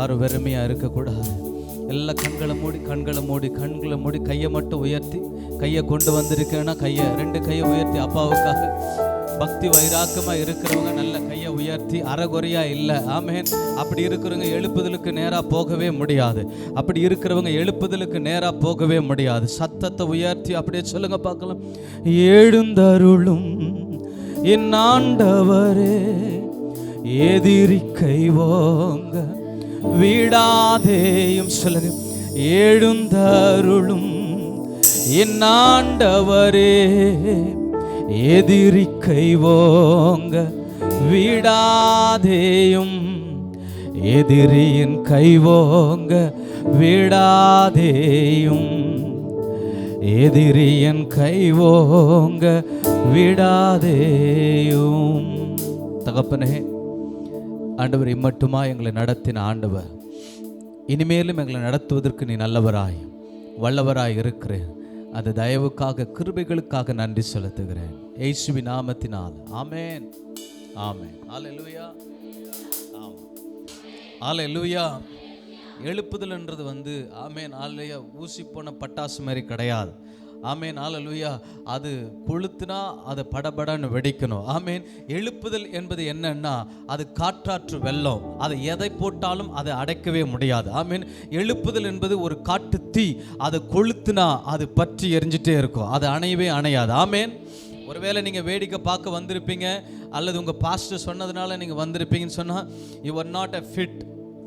யாரும் வெறுமையாக இருக்கக்கூடாது. எல்லா கண்களை மூடி கையை மட்டும் உயர்த்தி, கையை கொண்டு வந்திருக்கேன்னா ரெண்டு கையை உயர்த்தி அப்பாவுக்காக பக்தி வைராக்கமாக இருக்கிறவங்க நல்ல கையை உயர்த்தி, அறகுறையா இல்லை. ஆமேன். அப்படி இருக்கிறவங்க எழுப்புதலுக்கு நேராக போகவே முடியாது. அப்படி இருக்கிறவங்க எழுப்புதலுக்கு நேராக போகவே முடியாது. சத்தத்தை உயர்த்தி அப்படியே சொல்லுங்க பார்க்கலாம். எழுந்தருளும் என் ஆண்டவரே, எதிரி கைவோங்க விடாதேயும் சொல்லுங்க. எழுந்தருளும் என் ஆண்டவரே, எதிரி கைவோங்க விடாதேயும், எதிரியின் கைவோங்க விடாதேயும், எதிரியின் கைவோங்க விடாதேயும். தகப்பனே, ஆண்டவர் இம்மட்டுமா எங்களை நடத்தின ஆண்டவர், இனிமேலும் எங்களை நடத்துவதற்கு நீ நல்லவராய் வல்லவராய் இருக்கிறேன். அந்த தயவுக்காக கிருபைகளுக்காக நன்றி செலுத்துகிறேன். இயேசுவின் நாமத்தினால் ஆமென். ஆமென். ஹல்லேலூயா. ஆமென். ஹல்லேலூயா. எழுப்புதல்ன்றது ஆமென் ஹல்லேலூயா ஊசி போன பட்டாசு மாதிரி கிடையாது. ஆமென் ஹல்லேலூயா. அது கொளுத்துனா அதை படபடன்னு வெடிக்கணும். ஆமென். எழுப்புதல் என்பது என்னன்னா, அது காற்றாற்று வெள்ளம். அதை எதை போட்டாலும் அதை அடைக்கவே முடியாது. ஆமென். எழுப்புதல் என்பது ஒரு காட்டு தீ. அதை கொளுத்துனா அது பற்றி எரிஞ்சிட்டே இருக்கும், அது அணையவே அணையாது. ஆமென். ஒருவேளை நீங்கள் வேடிக்கை பார்க்க வந்திருப்பீங்க, அல்லது உங்கள் பாஸ்டர் சொன்னதுனால நீங்கள் வந்திருப்பீங்கன்னு சொன்னால், you are not a fit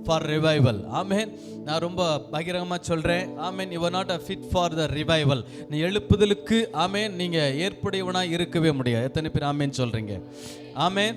for revival. Amen. நான் ரொம்ப பகிரங்கமாக சொல்கிறேன். Amen. You are not a fit for the revival. நீ எழுப்புதலுக்கு ஆமென் நீங்கள் ஏற்புடையவனாக இருக்கவே முடியாது. எத்தனை பேர் ஆமென் சொல்கிறீங்க? ஆமென்.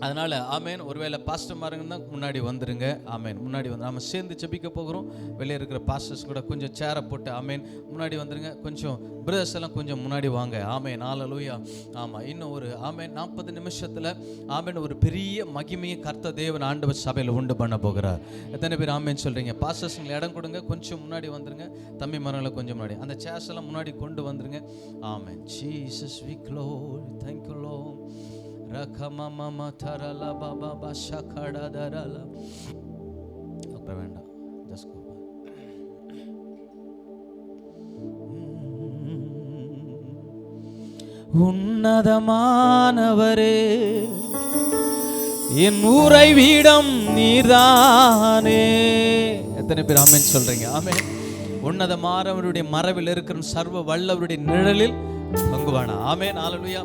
அதனால் ஆமென். ஒருவேளை பாஸ்டர்மாருங்க தான் முன்னாடி வந்துருங்க. ஆமென். முன்னாடி வந்து நம்ம சேர்ந்து ஜெபிக்க போகிறோம். வெளியே இருக்கிற பாஸ்டர்ஸ் கூட கொஞ்சம் சேரை போட்டு ஆமென் முன்னாடி வந்துருங்க. கொஞ்சம் பிரதர்ஸ் எல்லாம் கொஞ்சம் முன்னாடி வாங்க. ஆமென் ஹல்லேலூயா. ஆமாம், இன்னும் ஒரு ஆமென் 40 நிமிஷத்தில் ஆமென் ஒரு பெரிய மகிமையை கர்த்தர் தேவன் ஆண்டவர் சபையில் உண்டு பண்ண போகிறார். எத்தனை பேர் ஆமென் சொல்கிறீங்க? பாஸ்டர்ஸுங்களை இடம் கொடுங்க, கொஞ்சம் முன்னாடி வந்துருங்க. தம்பி மரங்களை கொஞ்சம் முன்னாடி, அந்த சேர்ஸ் எல்லாம் முன்னாடி கொண்டு வந்துருங்க. Amen. Jesus we glory, thank you Lord. ரகமமம தரல பாபா பஷகட தரல. அப்புறம் வேண்டாம், ஜஸ்ட் கோ. உன்னதமானவரே, என் உறைவிடம் நீர்தானே. எத்தனை பேர் ஆமென் சொல்றீங்க? ஆமென். உன்னதமானவருடைய மறைவில் இருக்கிற சர்வ வல்லவருடைய நிழலில் பங்குவானா. ஆமென் ஹல்லேலூயா.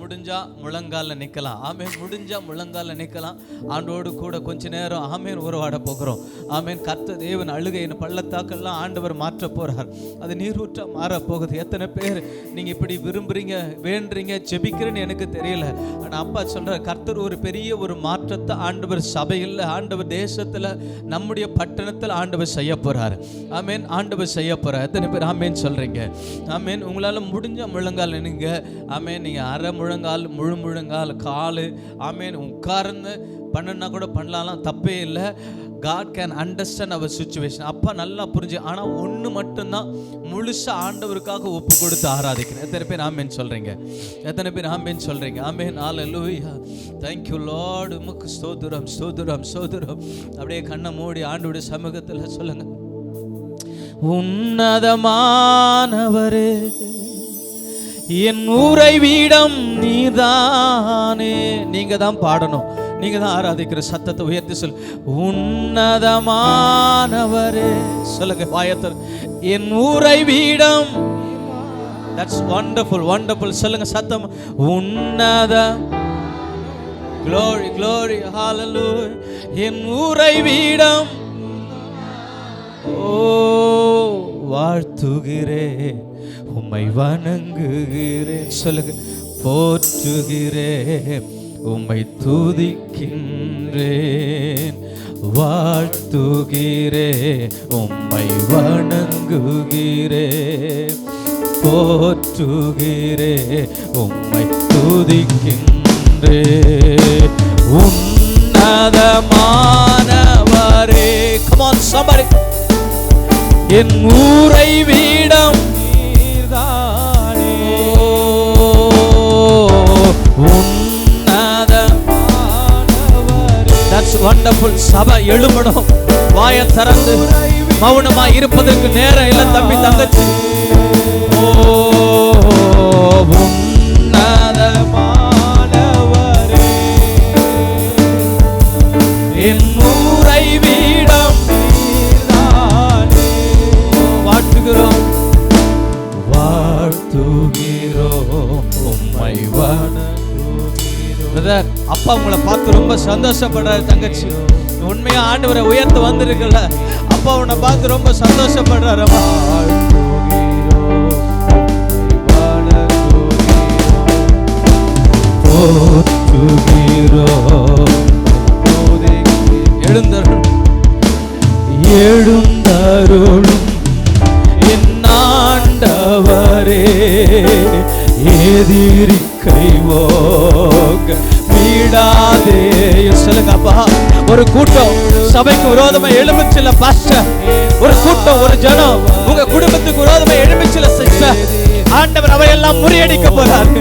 முடிஞ்சா முழங்கால நிற்கலாம். ஆமென். முடிஞ்சா முழங்கால நிற்கலாம். ஆண்டோடு கூட கொஞ்ச நேரம் ஆமென் உறவாட போகிறோம். ஆமென். கர்த்தர் தேவன் அழுகையின் பள்ளத்தாக்கெல்லாம் ஆண்டவர் மாற்ற போறார். அது நீரூற்றா மாற போகுது. எத்தனை பேர் நீங்க இப்படி விரும்புறீங்க, வேண்டுறீங்க, ஜெபிக்கிறேன்னு எனக்கு தெரியல. ஆனா அப்பா சொல்றார், கர்த்தர் ஒரு பெரிய ஒரு மாற்றத்தை ஆண்டவர் சபையில், ஆண்டவர் தேசத்துல, நம்முடைய பட்டணத்தில் ஆண்டவர் செய்ய போறார். ஆமென். ஆண்டவர் செய்ய போறார். எத்தனை பேர் ஆமென் சொல்றீங்க? ஆமென். உங்களால முடிஞ்ச முழங்கால் நின்னுங்க. ஆமென். நீங்க அரை முழங்கால், முழு முழங்கால், காலு ஆமென் உட்கார்ந்து பண்ணனா கூட பண்ணலாம், தப்பே இல்லை. God can understand our situation. அப்பா நல்லா புரிஞ்சு. ஆனால் ஒன்று மட்டும்தான், முழுசா ஆண்டவருக்காக ஒப்பு கொடுத்து ஆராதிக்கிறேன். எத்தனை பேர் ஆமென் சொல்றீங்க? எத்தனை பேர் ஆமென் சொல்றீங்க? ஆமென் ஹல்லேலூயா. Thank you Lord. உமக்கு ஸ்தோத்திரம், ஸ்தோத்திரம், ஸ்தோத்திரம். அப்படியே கண்ணை மூடி ஆண்டவருடைய சமூகத்தில் சொல்லுங்க. உன்னதமானவரே, என் உறைவிடம் நீதானே. நீங்க தான் பாடணும், நீங்க தான் ஆராதிக்கிற. சத்தத்தை உயர்த்தி சொல். உன்னதமானவரே சொல்லுங்க வாயத்தர். என் உறைவிடம். That's wonderful, wonderful. சொல்லுங்க சத்தம். உன்னத glory, glory, hallelujah. என் உறைவிடம். ஓ வாழ்த்துகிறேன், உம்மை வணங்குகிறேன். சொல்லுங்க. போற்றுகிறேன், உம்மை துதிக்கின்றேன். வாழ்த்துகிறேன், உம்மை வணங்குகிறேன். போற்றுகிறேன், உம்மை துதிக்கின்றேன். உன்னதமானவரே. Come on somebody. என் உறைவிடம் நீர்தானே. உன்னதமானவரே. That's wonderful. சபை எழும்பணும். வாயை திறந்து மௌனமா இருப்பதற்கு நேரம் இல்லை தம்பி தங்கச்சி. ஓ உன்னதமானவரே, என் ஊரை வீடம் நீர்தானே. வாழ்த்துகிறோம் வாழ்த்துகிறோம் உம்மை வணங்குகிறோம். அப்பா உங்களை பார்த்து ரொம்ப சந்தோஷப்படுறாரு தங்கச்சி. உண்மையா ஆண்டவரை உயர்த்து வந்திருக்கல, அப்பா உன்னை பார்த்து ரொம்ப சந்தோஷப்படுறாரு. எழுந்தருளும் என் ஆண்டவரே, எதிரி கைவோங்க விடாதே. சொல்லுங்க அப்பா. ஒரு கூட்டம் சபைக்கு விரோதமா எழும்பிச்சில பாஸ்டர், ஒரு கூட்டம் ஒரு ஜனம் உங்க குடும்பத்துக்கு விரோதமா எழும்பிச்சில சிஸ்டர், ஆண்டவர் அவையெல்லாம் முறியடிக்க போறாரு.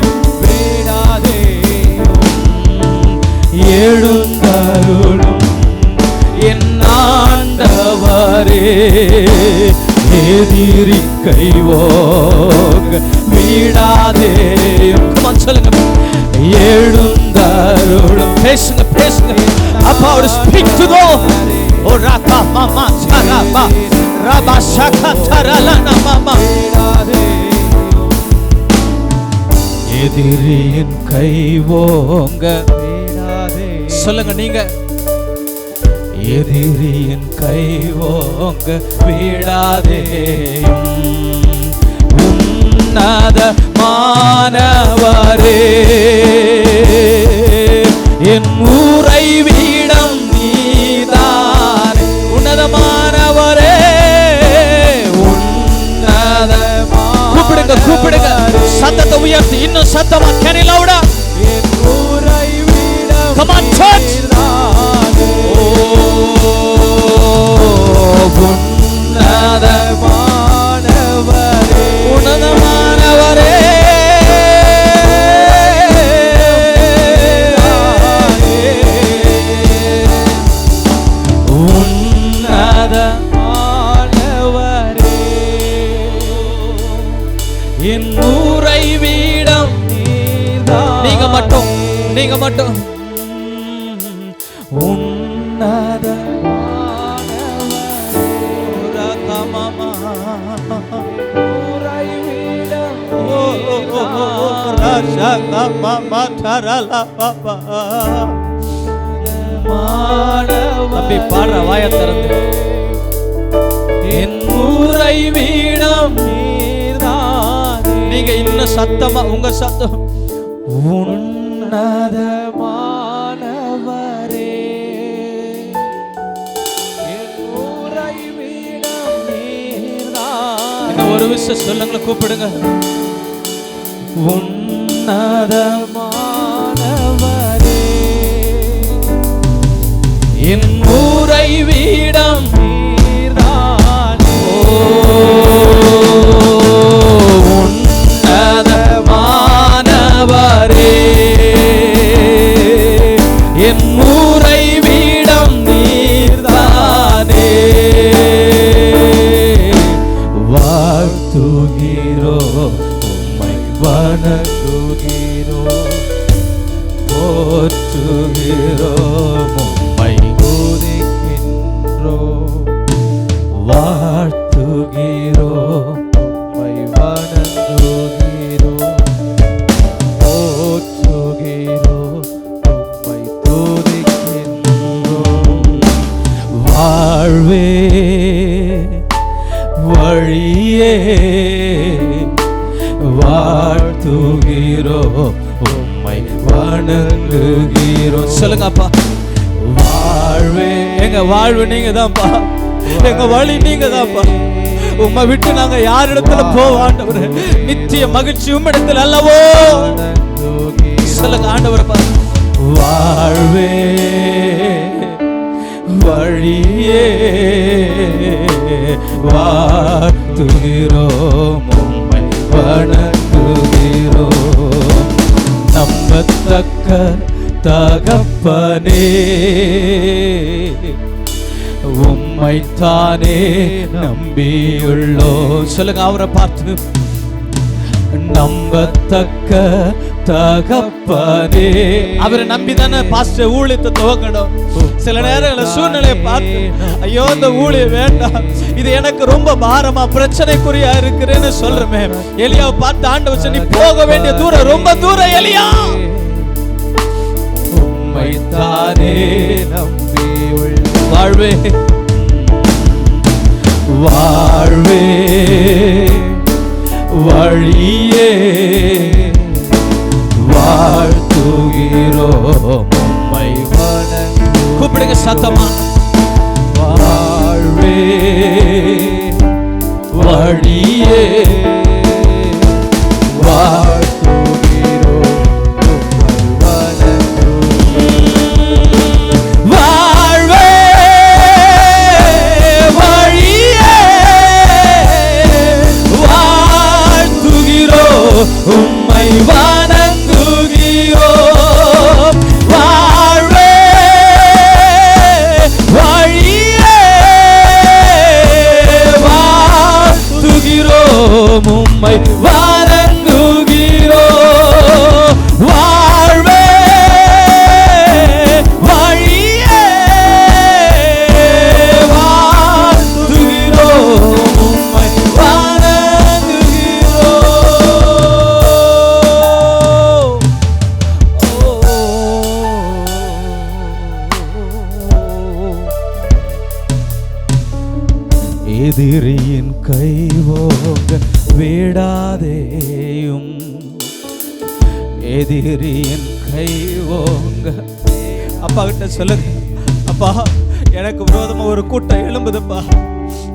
எழுந்தருளும் என் ஆண்டவரே, எதிரி கைவோங்க விடாதே. சொல்லுங்க எழுந்தருளும். பேசுங்க பேசுங்க அப்பா. ஒரு ஸ்பீக் டு கோ. ஓ ராகா மாமா சரபா ரபா ஷகா தரலனா மாமா. எதிரியின் கைவோங்க விடாதே. சொல்லுங்க நீங்க. எதிரியின் கைவோங்க விடாதே. உன்னதமானவரே, என் ஊரை வீடம் நீதானே. உன்னதமானவரே, கூப்பிடுங்க கூப்பிடுங்க. சத்தத்தை உயர்த்தி இன்னும் சத்தமா. Can you louder? என் ஊரை வீடம். Come on church. உன்னதமானவரே, உன்னதமானவரே, உன்னதமானவரே, என் ஊரை வீடம் நீதான். நீங்க மட்டும் நீங்க மட்டும். தம்பி பாடுற வாய திறந்து. என் ஊரை வீடம் நீர்தானே. நீங்க இன்னும் சத்தமா உங்க சத்தம். உன்னதமானவரே, என் ஊரை வீடம் நீர்தானே. இன்னும் ஒரு விஷயம் சொல்லுங்க கூப்பிடுங்க. உன்னதமானவரே, என் ஊரை வீடம் நீர்தானே. உன்னதமானவரே, என் ஊரை வீடம் நீர்தானே. வாழ்த்துகிறோம் உம்மை வணங்குகிறோம், போற்றுகிறோம் உம்மை துதிக்கின்றோம். வாழ்த்துகிறோம் உம்மை வணங்குகிறோம், போற்றுகிறோம் உம்மை துதிக்கின்றோம். வாழ்வே வழியே வாழ்த்துகிறோம் உம்மை வணங்குகிறோம். சொல்லுங்க அப்பா. வாழ்வே எங்க வாழ்வு நீங்க தான்ப்பா, எங்க வழி நீங்க தான்ப்பா. உம்மை விட்டு நாங்க யார் இடத்துல போவோம் ஆண்டவரே? நித்திய மகிழ்ச்சி உம்மிடத்தில் அல்லவோ. சொல்லுங்க ஆண்டவரே. வாழ்வே வழியே வாழ்த்துகிறோம் உம்மை வணங்குகிறோம். நம்பத்தக்க தகப்பனே உம்மைத்தானே நம்பியுள்ளோ. சொல்லுங்க, அவரை பார்த்து. நம்பத்தக்க தகப்பனே. அவரை நம்பிதானே பாஸ்டர் ஊழியத்தை துவங்கணும். சில நேரங்களில் சூழ்நிலையை பார்த்து ஐயோ இந்த ஊழியம் வேண்டாம், இது எனக்கு ரொம்ப பாரமா பிரச்சனைக்குரியா இருக்கிறேன்னு சொல்றமே. எலியாவை பார்த்து ஆண்டவர் நீ போக வேண்டிய தூரம் ரொம்ப தூரம் எலியா. உம்மைத்தானே நம்பி வாழ்வே வாழ்வே வழியே வாழ்த்துகிறோம் உம்மை வணங்கு. கூப்பிடுங்க சத்தமா. வாழ்வே வழியே வாழ்த்துகிறோம் உம்மை வணங்கு. வாழ்வே வழியே வாழ்த்துகிறோம் உம்மை வணங்குகிறோம். வாழ்வே வழியே வாழ்த்துகிறோம் உம்மை வணங்குகிறோம். வாழ்வே வழியே வாழ்த்துகிறோம் உம்மை எதிரியின் கைவோங்க விடாதேயும். எதிரியின் கைவோங்க. அப்பா கிட்ட சொல்லுங்க, அப்பா எனக்கு விரோதமா ஒரு கூட்டம் எழும்புதுப்பா.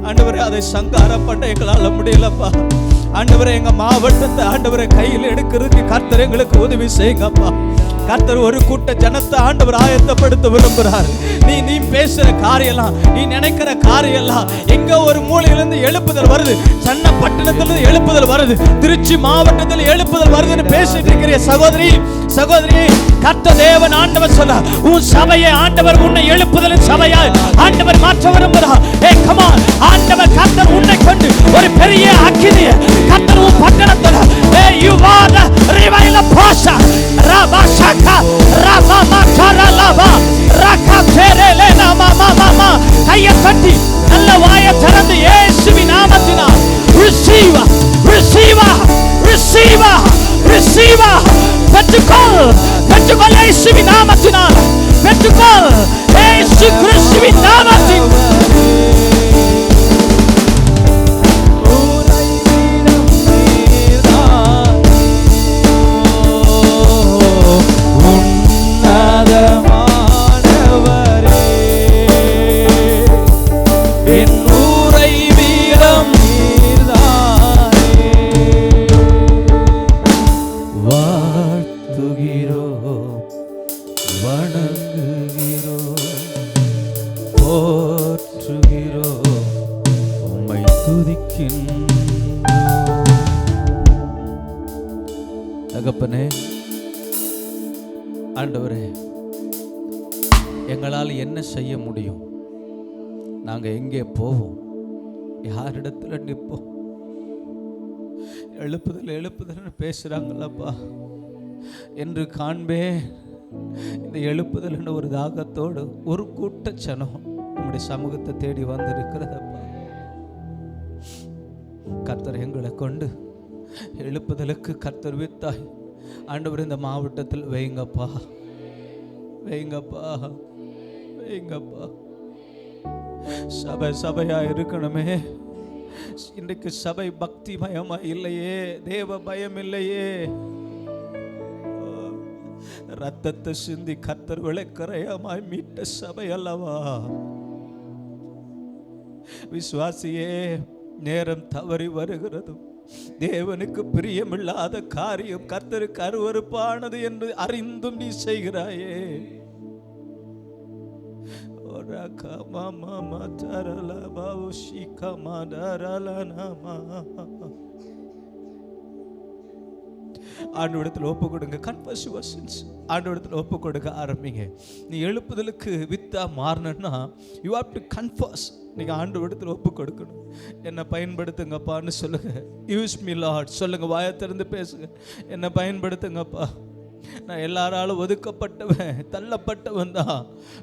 ஆண்டவரே அதை சங்காரம் பண்ண எங்களால் முடியலப்பா. ஆண்டவரே எங்க மாவட்டத்தை ஆண்டவரை கையில் எடுக்கிறதுக்கு கர்த்தர் எங்களுக்கு உதவி செய்யுங்கப்பா. கர்த்தர் ஒரு கூட்ட ஜனத்தை ஆண்டவர் ஆயத்தப்படுத்த விரும்புகிறார். நீ பேசுற காரியெல்லாம், நீ நினைக்கிற காரியெல்லாம் எங்க ஒரு மூலையிலிருந்து எழுப்புதல் வருது. சன்னப்பட்டணத்திலிருந்து எழுப்புதல் வருது, திருச்சி மாவட்டத்தில் எழுப்புதல் வருதுன்னு பேசிட்டு இருக்கிற சகோதரி சகோதரி, கர்த்தர் தேவன் ஆண்டவர் சொல்றார், உன் சபையை ஆண்டவர் உன்னை எழுப்புதலின் சபையாய் ஆண்டவர் மாற்ற விரும்புகிறார். கம் ஆன், ஆண்டவர் கர்த்தர் உன்னை கொண்டு ஒரு பெரிய அக்கினியை கர்த்தர் உன் பட்டணத்தில் you are the revival pasha rabashaka rabama karalava rakaterelena mama கையை தட்டி நல்ல வாயை திறந்து இயேசுவின் நாமத்தினால் receive பெற்றுக்கொள் இயேசுவின் நாமத்தினால் பெற்றுக்கொள் இயேசு கிறிஸ்துவின் நாமத்தில். தகப்பனே, ஆண்டவரே, எங்களால் என்ன செய்ய முடியும்? நாங்கள் எங்கே போவோம்? யாரிடத்துல நிற்போம்? எழுப்புதல் பேசுகிறாங்களப்பா என்று காண்பே. இந்த எழுப்புதல் ஒரு தாகத்தோடு ஒரு கூட்ட ஜனம் நம்முடைய சமூகத்தை தேடி வந்திருக்கிறதப்பா. கர்த்தர் எங்களை கொண்டு எழுப்புதலுக்கு கர்த்தர் வித்தாய் ஆண்டவர் இந்த மாவட்டத்தில் வைங்கப்பா. சபையா இருக்கணுமே. இன்றைக்கு சபை பக்தி மயமா இல்லையே, தேவ பயம் இல்லையே. ரத்தத்தை சிந்தி கர்த்தர் விளக்கரையமாய் மீட்ட சபை அல்லவா. விசுவாசியே, நேரம் தவறி வருகிறதும் தேவனுக்கு பிரியமில்லாத காரியம் கர்த்தருக்கு அருவருப்பானது என்று அறிந்தும் நீ செய்கிறாயே. ஆண்டவரிடத்தில் ஒப்பு கொடுங்க. Confuse your since. ஆண்டவரிடத்தில் ஒப்பு கொடுக்க ஆரம்பிங்க. நீ எழுப்புதலுக்கு வித்தா மாறணும்னா யூ ஹேவ் டு கன்ஃபஸ். நீங்கள் ஆண்டவரிடத்தில் ஒப்பு கொடுக்கணும். என்னை பயன்படுத்துங்கப்பான்னு சொல்லுங்க. யூஸ் மீ லார்ட் சொல்லுங்க. வாயை திறந்து பேசுங்க. என்னை பயன்படுத்துங்கப்பா. நான் எல்லாராலும் ஒதுக்கப்பட்டவன், தள்ளப்பட்டவன் தான்,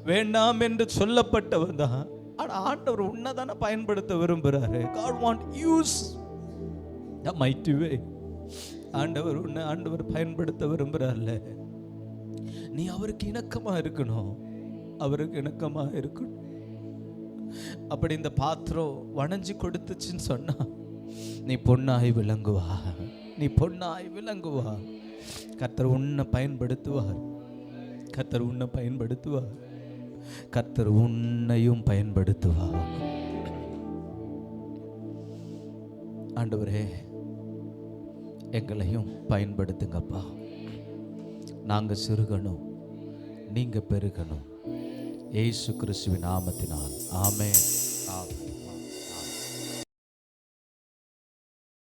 வேண்டாம் என்று சொல்லப்பட்டவன் தான். ஆனால் ஆண்டவர் உன்னை தானே பயன்படுத்த விரும்புகிறாரு. God want use the mighty way. ஆண்டவர் பயன்படுத்த விரும்புகிறார்ல. நீ அவருக்கு இணக்கமாக இருக்கணும். அவருக்கு இணக்கமாக இருக்கணும். அப்படி இந்த பாத்திரம் வணைஞ்சு கொடுத்துச்சுன்னு சொன்னா நீ பொன்னாய் விளங்குவா. நீ பொன்னாய் விளங்குவா. கர்த்தர் உன்னை பயன்படுத்துவார். கர்த்தர் உன்னை பயன்படுத்துவார். கர்த்தர் உன்னையும் பயன்படுத்துவார். ஆண்டவரே, எங்களையும் பயன்படுத்துங்கப்பா. நாங்க சிறுகணும், நீங்க பெருகணும். இயேசு கிறிஸ்துவின் நாமத்தினால் ஆமென். ஆமென்.